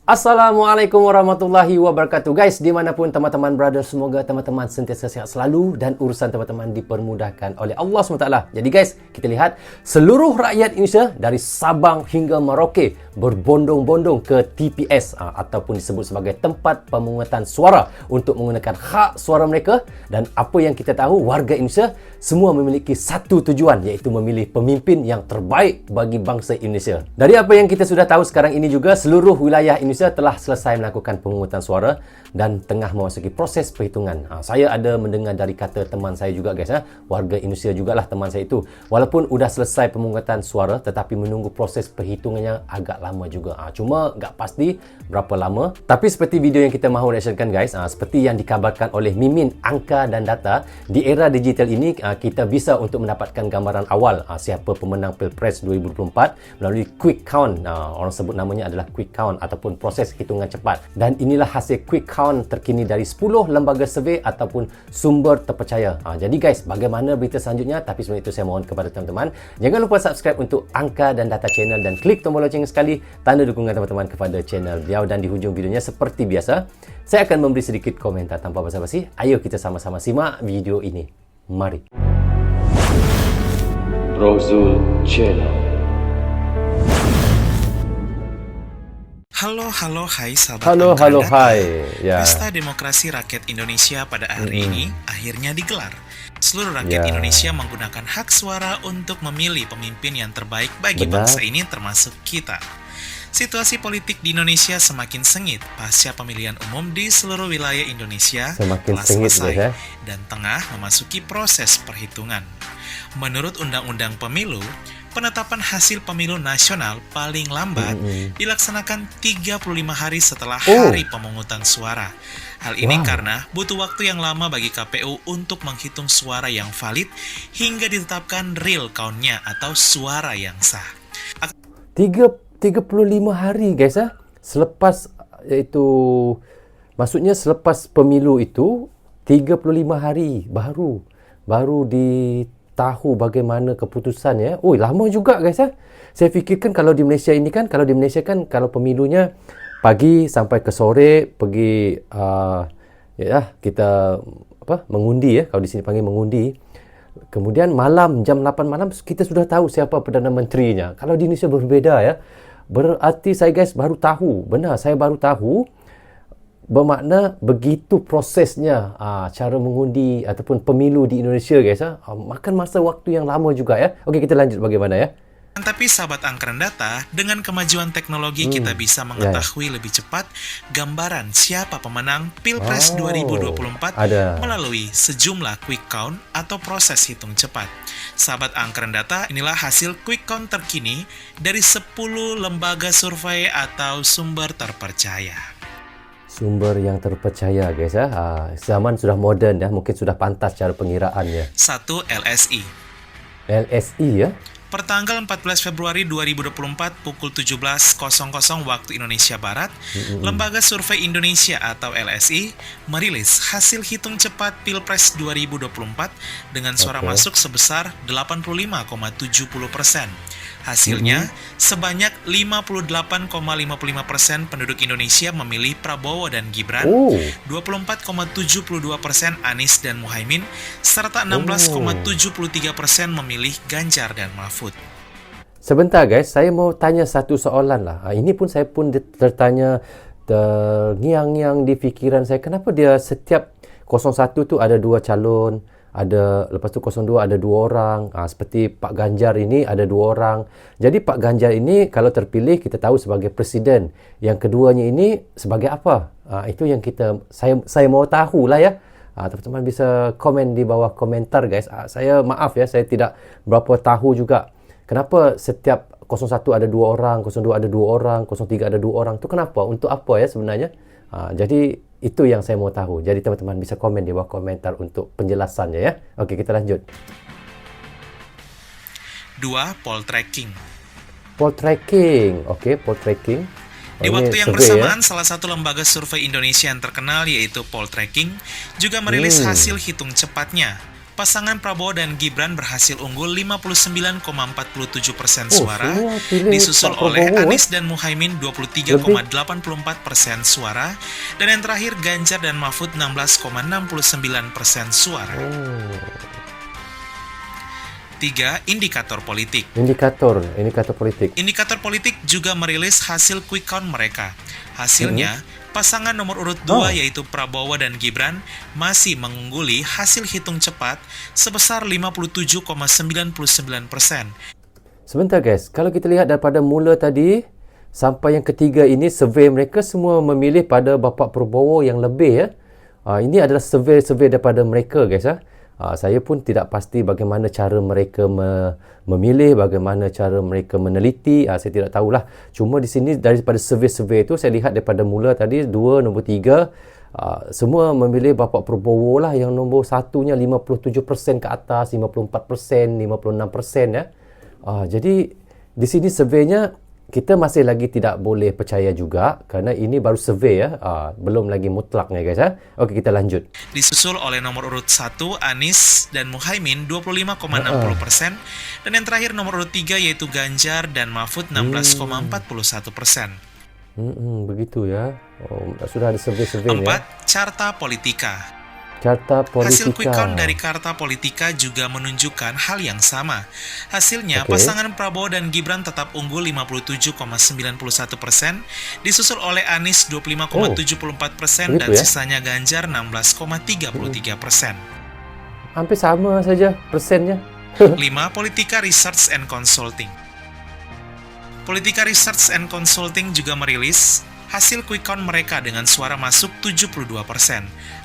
Assalamualaikum warahmatullahi wabarakatuh. Guys, dimanapun teman-teman berada, semoga teman-teman sentiasa sihat selalu dan urusan teman-teman dipermudahkan oleh Allah SWT. Jadi guys, kita lihat seluruh rakyat Indonesia dari Sabang hingga Merauke berbondong-bondong ke TPS ataupun disebut sebagai tempat pemungutan suara untuk menggunakan hak suara mereka. Dan apa yang kita tahu, warga Indonesia semua memiliki satu tujuan, iaitu memilih pemimpin yang terbaik bagi bangsa Indonesia. Dari apa yang kita sudah tahu sekarang ini juga, seluruh wilayah Indonesia telah selesai melakukan pemungutan suara dan tengah memasuki proses perhitungan. Saya ada mendengar dari kata teman saya juga guys, warga Indonesia jugalah teman saya itu. Walaupun sudah selesai pemungutan suara, tetapi menunggu proses perhitungannya agak lama juga. Cuma tak pasti berapa lama. Tapi seperti video yang kita mahu reactionkan guys, seperti yang dikabarkan oleh Mimin Angka dan Data, di era digital ini kita bisa untuk mendapatkan gambaran awal siapa pemenang Pilpres 2024 melalui quick count. Orang sebut namanya adalah quick count ataupun proses hitungan cepat. Dan inilah hasil quick count terkini dari 10 lembaga survey ataupun sumber terpercaya. Jadi guys, bagaimana berita selanjutnya? Tapi sebelum itu saya mohon kepada teman-teman, jangan lupa subscribe untuk Angka dan Data channel dan klik tombol lonceng sekali, tanda dukungan teman-teman kepada channel beliau. Dan di hujung videonya seperti biasa, saya akan memberi sedikit komentar tanpa basa-basi. Ayo kita sama-sama simak video ini. Mari. Rozul Channel. Halo, hai sahabat Halo, Angka Data. hai. Ya. Pesta Demokrasi Rakyat Indonesia pada hari ini akhirnya digelar. Seluruh rakyat Indonesia menggunakan hak suara untuk memilih pemimpin yang terbaik bagi bangsa ini, termasuk kita. Situasi politik di Indonesia semakin sengit pasca pemilihan umum di seluruh wilayah Indonesia telah selesai dan tengah memasuki proses perhitungan. Menurut Undang-Undang Pemilu, penetapan hasil pemilu nasional paling lambat dilaksanakan 35 hari setelah hari pemungutan suara. Hal ini karena butuh waktu yang lama bagi KPU untuk menghitung suara yang valid hingga ditetapkan real count-nya atau suara yang sah. 35 hari guys selepas, iaitu maksudnya selepas pemilu itu 35 hari baru ditahu bagaimana keputusannya. Lama juga guys Saya fikirkan kalau di Malaysia kan kalau pemilunya pagi sampai ke sore pergi kita mengundi kalau di sini panggil mengundi. Kemudian malam jam 8 malam kita sudah tahu siapa Perdana Menterinya. Kalau di Indonesia berbeda Berarti saya baru tahu. Benar, saya baru tahu. Bermakna begitu prosesnya cara mengundi ataupun pemilu di Indonesia makan masa waktu yang lama juga Okey, kita lanjut bagaimana Tapi sahabat Angka dan Data, dengan kemajuan teknologi kita bisa mengetahui lebih cepat gambaran siapa pemenang Pilpres 2024 melalui sejumlah quick count atau proses hitung cepat. Sahabat Angka dan Data, inilah hasil quick count terkini dari 10 lembaga survei atau sumber terpercaya. Sumber yang terpercaya guys zaman sudah moden mungkin sudah pantas cara pengiraannya. 1. LSI. LSI Pertanggal 14 Februari 2024 pukul 17.00 waktu Indonesia Barat, Lembaga Survei Indonesia atau LSI merilis hasil hitung cepat Pilpres 2024 dengan suara masuk sebesar 85,70%. Hasilnya, sebanyak 58,55% penduduk Indonesia memilih Prabowo dan Gibran, 24,72% Anies dan Muhaimin, serta 16,73% memilih Ganjar dan Mahfud. Sebentar guys, saya mau tanya satu soalan lah. Ini pun saya pun tertanya, terngiang-ngiang di fikiran saya, kenapa dia setiap 01 tu ada 2 calon, lepas tu 02 ada 2 orang. Seperti Pak Ganjar ini ada 2 orang. Jadi Pak Ganjar ini kalau terpilih kita tahu sebagai presiden. Yang keduanya ini sebagai apa? Itu yang saya mau tahu lah teman-teman bisa komen di bawah komentar guys. Saya maaf saya tidak berapa tahu juga. Kenapa setiap 01 ada 2 orang, 02 ada 2 orang, 03 ada 2 orang? Itu kenapa? Untuk apa sebenarnya? Jadi itu yang saya mau tahu. Jadi teman-teman bisa komen di bawah komentar untuk penjelasannya Okey, kita lanjut. 2. Poll tracking. Poll tracking. Okey, poll tracking. Di waktu yang bersamaan, salah satu lembaga survei Indonesia yang terkenal yaitu Poll Tracking juga merilis hasil hitung cepatnya. pasangan Prabowo dan Gibran berhasil unggul 59,47% suara, semua pilih disusul Pak oleh Prabowo, Anies dan Muhaimin 23,84% suara, dan yang terakhir Ganjar dan Mahfud 16,69% suara. 3. Indikator politik. Indikator politik. Indikator politik juga merilis hasil quick count mereka. Hasilnya, pasangan nomor urut 2 yaitu Prabowo dan Gibran masih mengungguli hasil hitung cepat sebesar 57,99%. Sebentar guys, kalau kita lihat daripada mula tadi sampai yang ketiga ini, survey mereka semua memilih pada Bapak Prabowo yang lebih ya. Ini adalah survey daripada mereka guys ya. Saya pun tidak pasti bagaimana cara mereka memilih, bagaimana cara mereka meneliti, saya tidak tahulah. Cuma di sini daripada survey itu saya lihat daripada mula tadi 2, nombor 3 semua memilih Bapak Prabowo lah yang nombor satunya 57% ke atas, 54%, 56% ya. Jadi di sini surveynya kita masih lagi tidak boleh percaya juga kerana ini baru survey ya, belum lagi mutlaknya guys ya. Okey, kita lanjut. Disusul oleh nomor urut 1 Anies dan Muhaimin 25,60% dan yang terakhir nomor urut 3 yaitu Ganjar dan Mahfud 16,41%. Begitu ya. Sudah ada survey-survey 4. ya. Carta Politika. Carta Politika. Hasil quick count dari Carta Politika juga menunjukkan hal yang sama. Hasilnya, pasangan Prabowo dan Gibran tetap unggul 57,91%, disusul oleh Anies 25,74% dan ya? sisanya Ganjar 16,33%. Hampir sama saja persennya. 5. Politika Research and Consulting. Politika Research and Consulting juga merilis hasil quick count mereka dengan suara masuk 72%.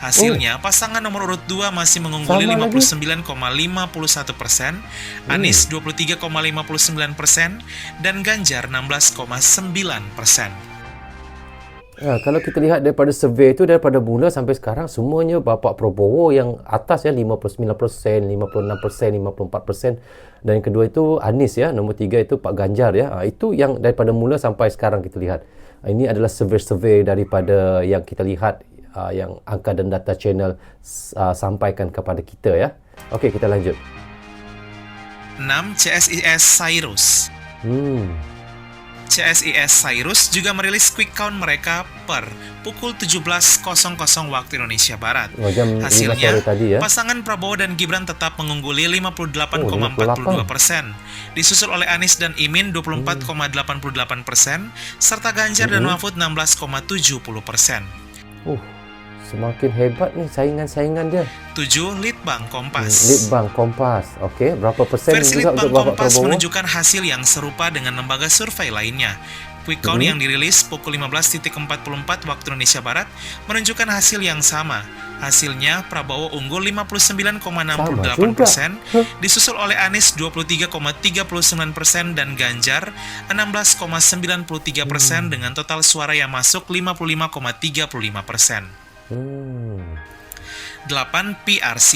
Hasilnya, pasangan nomor urut 2 masih mengungguli 59,51%, Anies 23,59%, dan Ganjar 16,9%. Kalau kita lihat daripada survey itu daripada mula sampai sekarang semuanya Bapak Prabowo yang atas ya, 59%, 56%, 54%, dan yang kedua itu Anies ya, nombor 3 itu Pak Ganjar ya. Itu yang daripada mula sampai sekarang kita lihat. Ini adalah survey daripada yang kita lihat yang Angka dan Data Channel sampaikan kepada kita ya. Okey, kita lanjut. 6. CSIS Cyrus. CSIS Cyrus juga merilis quick count mereka per pukul 17.00 waktu Indonesia Barat. Hasilnya, tadi ya. pasangan Prabowo dan Gibran tetap mengungguli 58,42%, disusul oleh Anies dan Imin 24,88%, serta Ganjar dan Mahfud 16,70%. Semakin hebat nih saingan-saingan dia. 7. Litbang Kompas. Litbang Kompas. Okey, berapa persen Versi juga untuk Litbang Bapak Kompas Prabowo? menunjukkan hasil yang serupa dengan lembaga survei lainnya. Quick count yang dirilis pukul 15.44 waktu Indonesia Barat menunjukkan hasil yang sama. Hasilnya, Prabowo unggul 59,68%, disusul oleh Anies 23,39% dan Ganjar 16,93% dengan total suara yang masuk 55,35%. 8. PRC.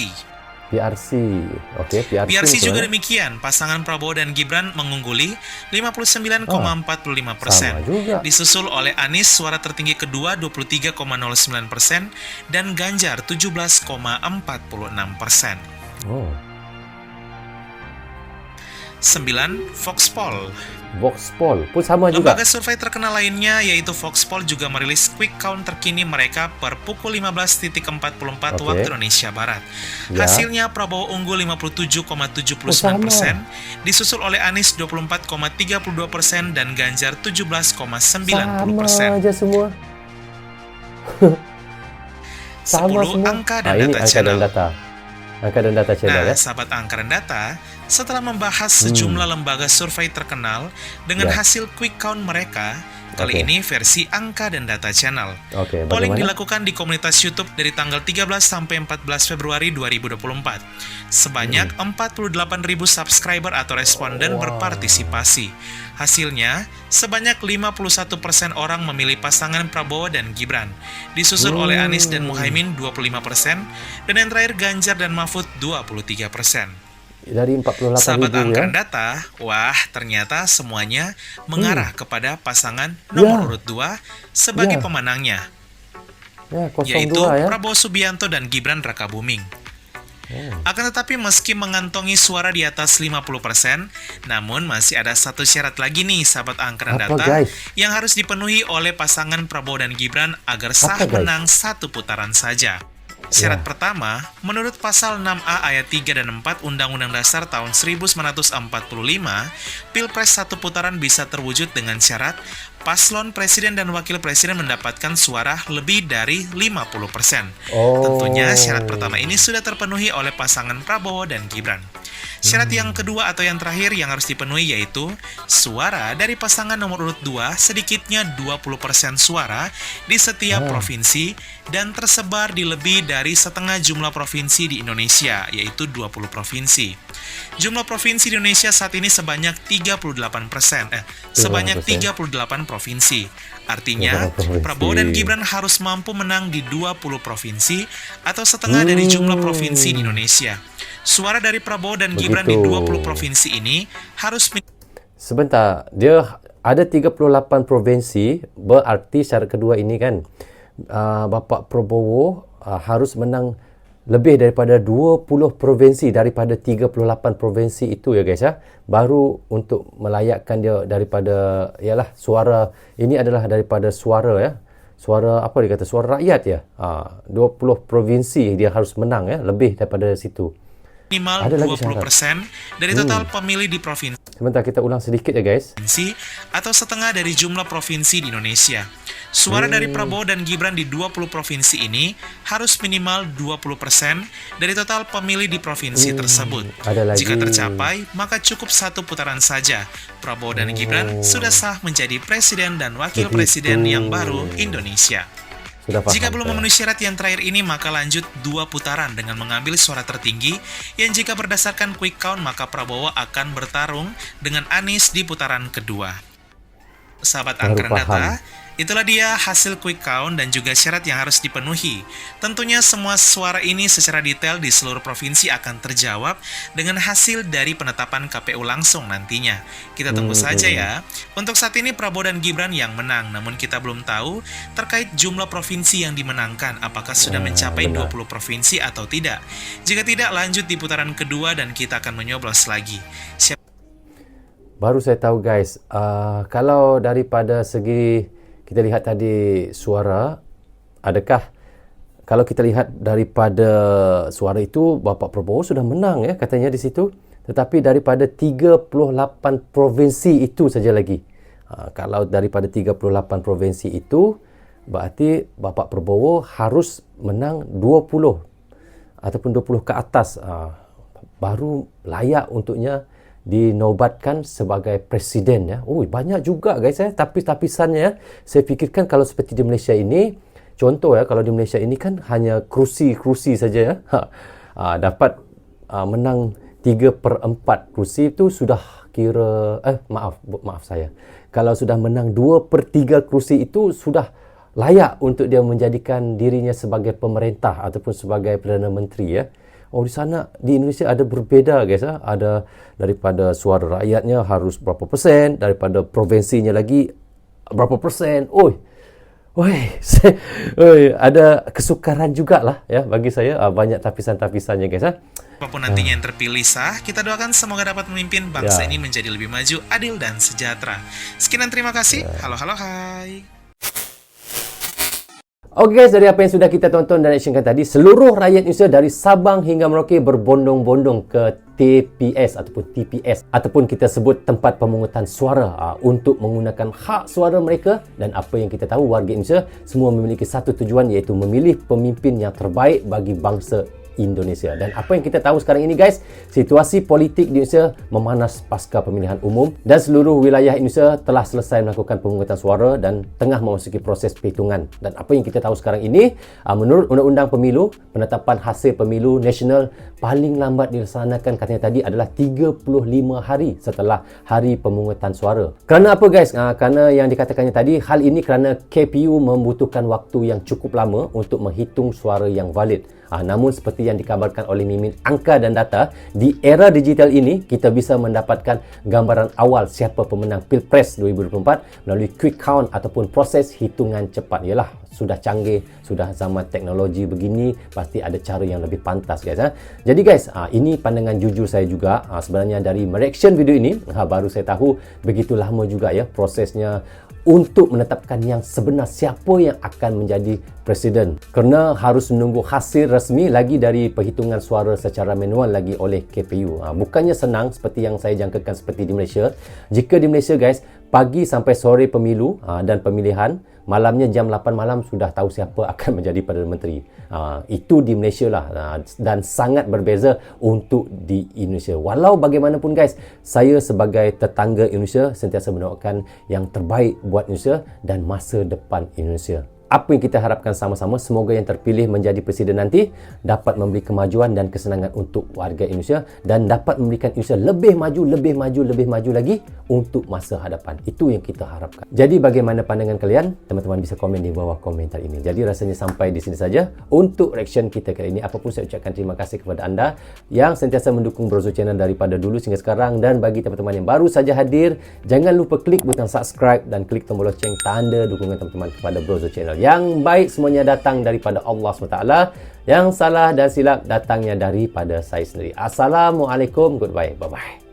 Okey, PRC juga demikian. Pasangan Prabowo dan Gibran mengungguli 59,45%. Disusul oleh Anies suara tertinggi kedua 23,09% dan Ganjar 17,46%. 9. Voxpol pun sama juga. Lembaga survei terkenal lainnya yaitu Voxpol juga merilis quick count terkini mereka per pukul 15.44 waktu Indonesia Barat. Hasilnya, Prabowo unggul 57,79%, disusul oleh Anies 24,32% dan Ganjar 17,90%. Sama aja semua. 10. Angka dan Data Channel. Angka dan Data Channel ya. Sahabat Angka dan Data, setelah membahas sejumlah lembaga survei terkenal dengan hasil quick count mereka, kali ini versi Angka dan Data Channel. Polling dilakukan di komunitas YouTube dari tanggal 13 sampai 14 Februari 2024. Sebanyak 48.000 subscriber atau responden berpartisipasi. Hasilnya, sebanyak 51% orang memilih pasangan Prabowo dan Gibran, disusul oleh Anies dan Muhaimin 25%, dan yang terakhir Ganjar dan Mahfud 23%. Dari 48.000 Sahabat Angka ya. Data, wah ternyata semuanya mengarah kepada pasangan nomor urut 2 sebagai pemenangnya, yaitu ya. Prabowo Subianto dan Gibran Rakabuming. Akan tetapi meski mengantongi suara di atas 50%, namun masih ada satu syarat lagi nih sahabat angkeran Apa, data guys? yang harus dipenuhi oleh pasangan Prabowo dan Gibran agar sah Apa, guys? menang satu putaran saja. Syarat pertama, menurut pasal 6A ayat 3 dan 4 Undang-Undang Dasar tahun 1945, Pilpres satu putaran bisa terwujud dengan syarat paslon presiden dan wakil presiden mendapatkan suara lebih dari 50%. Tentunya syarat pertama ini sudah terpenuhi oleh pasangan Prabowo dan Gibran. Syarat yang kedua atau yang terakhir yang harus dipenuhi yaitu suara dari pasangan nomor urut 2 sedikitnya 20% suara di setiap provinsi dan tersebar di lebih dari setengah jumlah provinsi di Indonesia, yaitu 20 provinsi. Jumlah provinsi di Indonesia saat ini sebanyak 38 provinsi. Artinya, Prabowo dan Gibran harus mampu menang di 20 provinsi atau setengah dari jumlah provinsi di Indonesia. Suara dari Prabowo dan Gibran di 20 provinsi ini harus Sebentar, dia ada 38 provinsi, berarti syarat kedua ini kan, Bapak Prabowo harus menang lebih daripada 20 provinsi daripada 38 provinsi itu ya guys ya. Baru untuk melayakkan dia daripada, ialah suara, ini adalah daripada suara ya. Suara apa dia kata, suara rakyat ya. 20 provinsi dia harus menang ya, lebih daripada situ. minimal Ada lagi 20% dari total pemilih di provinsi Sebentar, kita ulang sedikit ya guys. atau setengah dari jumlah provinsi di Indonesia. Suara dari Prabowo dan Gibran di 20 provinsi ini harus minimal 20% dari total pemilih di provinsi tersebut. Ada lagi. Jika tercapai, maka cukup satu putaran saja. Prabowo dan Gibran sudah sah menjadi presiden dan wakil presiden yang baru Indonesia. Sudah paham. Jika belum memenuhi syarat yang terakhir ini, maka lanjut 2 putaran dengan mengambil suara tertinggi, yang jika berdasarkan quick count, maka Prabowo akan bertarung dengan Anies di putaran kedua. Sahabat Baru angkeran paham. data, itulah dia hasil quick count dan juga syarat yang harus dipenuhi. Tentunya semua suara ini secara detail di seluruh provinsi akan terjawab dengan hasil dari penetapan KPU langsung nantinya. Kita tunggu saja ya. Untuk saat ini Prabowo dan Gibran yang menang, namun kita belum tahu terkait jumlah provinsi yang dimenangkan, apakah sudah mencapai 20 provinsi atau tidak. Jika tidak, lanjut di putaran kedua dan kita akan menyoblos lagi. Baru saya tahu guys, kalau daripada segi kita lihat tadi suara, adakah kalau kita lihat daripada suara itu Bapak Prabowo sudah menang ya katanya di situ, tetapi daripada 38 provinsi itu saja lagi. Kalau daripada 38 provinsi itu berarti Bapak Prabowo harus menang 20 ataupun 20 ke atas, baru layak untuknya dinobatkan sebagai presiden ya. Oh, banyak juga guys ya tapis-tapisannya ya. Saya fikirkan kalau seperti di Malaysia ini, contoh ya, kalau di Malaysia ini kan hanya kerusi-kerusi saja ya. Dapat menang 3/4 kerusi itu sudah kira maaf saya. Kalau sudah menang 2/3 kerusi itu sudah layak untuk dia menjadikan dirinya sebagai pemerintah ataupun sebagai Perdana Menteri ya. Oh, di sana di Indonesia ada berbeza guys ya. Ada daripada suara rakyatnya harus berapa persen, daripada provinsinya lagi berapa persen. Ada kesukaran jugalah ya bagi saya, banyak tapisan-tapisannya guys ya. Apapun nantinya yang terpilih sah, kita doakan semoga dapat memimpin bangsa ini menjadi lebih maju, adil, dan sejahtera. Sekian dan terima kasih. Halo, hai. Oke guys, dari apa yang sudah kita tonton dan actionkan tadi, seluruh rakyat Indonesia dari Sabang hingga Merauke berbondong-bondong ke TPS ataupun TPS ataupun kita sebut tempat pemungutan suara untuk menggunakan hak suara mereka. Dan apa yang kita tahu, warga Indonesia semua memiliki satu tujuan, iaitu memilih pemimpin yang terbaik bagi bangsa Indonesia. Dan apa yang kita tahu sekarang ini guys, situasi politik di Indonesia memanas pasca pemilihan umum dan seluruh wilayah Indonesia telah selesai melakukan pemungutan suara dan tengah memasuki proses perhitungan. Dan apa yang kita tahu sekarang ini, menurut Undang-Undang Pemilu, penetapan hasil pemilu nasional paling lambat dilaksanakan katanya tadi adalah 35 hari setelah hari pemungutan suara. Kerana apa guys? Kerana yang dikatakannya tadi, hal ini kerana KPU membutuhkan waktu yang cukup lama untuk menghitung suara yang valid. Namun seperti seperti yang dikabarkan oleh Mimin Angka dan Data, di era digital ini kita bisa mendapatkan gambaran awal siapa pemenang Pilpres 2024 melalui quick count ataupun proses hitungan cepat. Yalah, sudah canggih, sudah zaman teknologi begini, pasti ada cara yang lebih pantas guys. Jadi guys, ini pandangan jujur saya juga. Sebenarnya dari mereaction video ini, baru saya tahu begitu lama juga ya prosesnya untuk menetapkan yang sebenar siapa yang akan menjadi presiden, kerana harus menunggu hasil resmi lagi dari perhitungan suara secara manual lagi oleh KPU. Bukannya senang seperti yang saya jangkakan seperti di Malaysia. Jika di Malaysia guys, pagi sampai sore pemilu dan pemilihan, malamnya jam 8 malam sudah tahu siapa akan menjadi Perdana Menteri. Itu di Malaysia lah, dan sangat berbeza untuk di Indonesia. Walau bagaimanapun guys, saya sebagai tetangga Indonesia sentiasa mendoakan yang terbaik buat Indonesia dan masa depan Indonesia. Apa yang kita harapkan sama-sama, semoga yang terpilih menjadi presiden nanti dapat memberi kemajuan dan kesenangan untuk warga Indonesia dan dapat memberikan Indonesia lebih maju lagi untuk masa hadapan. Itu yang kita harapkan. Jadi bagaimana pandangan kalian? Teman-teman bisa komen di bawah komentar ini. Jadi rasanya sampai di sini saja untuk reaction kita kali ini. Apapun saya ucapkan terima kasih kepada anda yang sentiasa mendukung Brozo Channel daripada dulu sehingga sekarang, dan bagi teman-teman yang baru saja hadir, jangan lupa klik butang subscribe dan klik tombol loceng tanda dukungan teman-teman kepada Brozo Channel. Yang baik semuanya datang daripada Allah SWT. Yang salah dan silap datangnya daripada saya sendiri. Assalamualaikum. Goodbye. Bye-bye.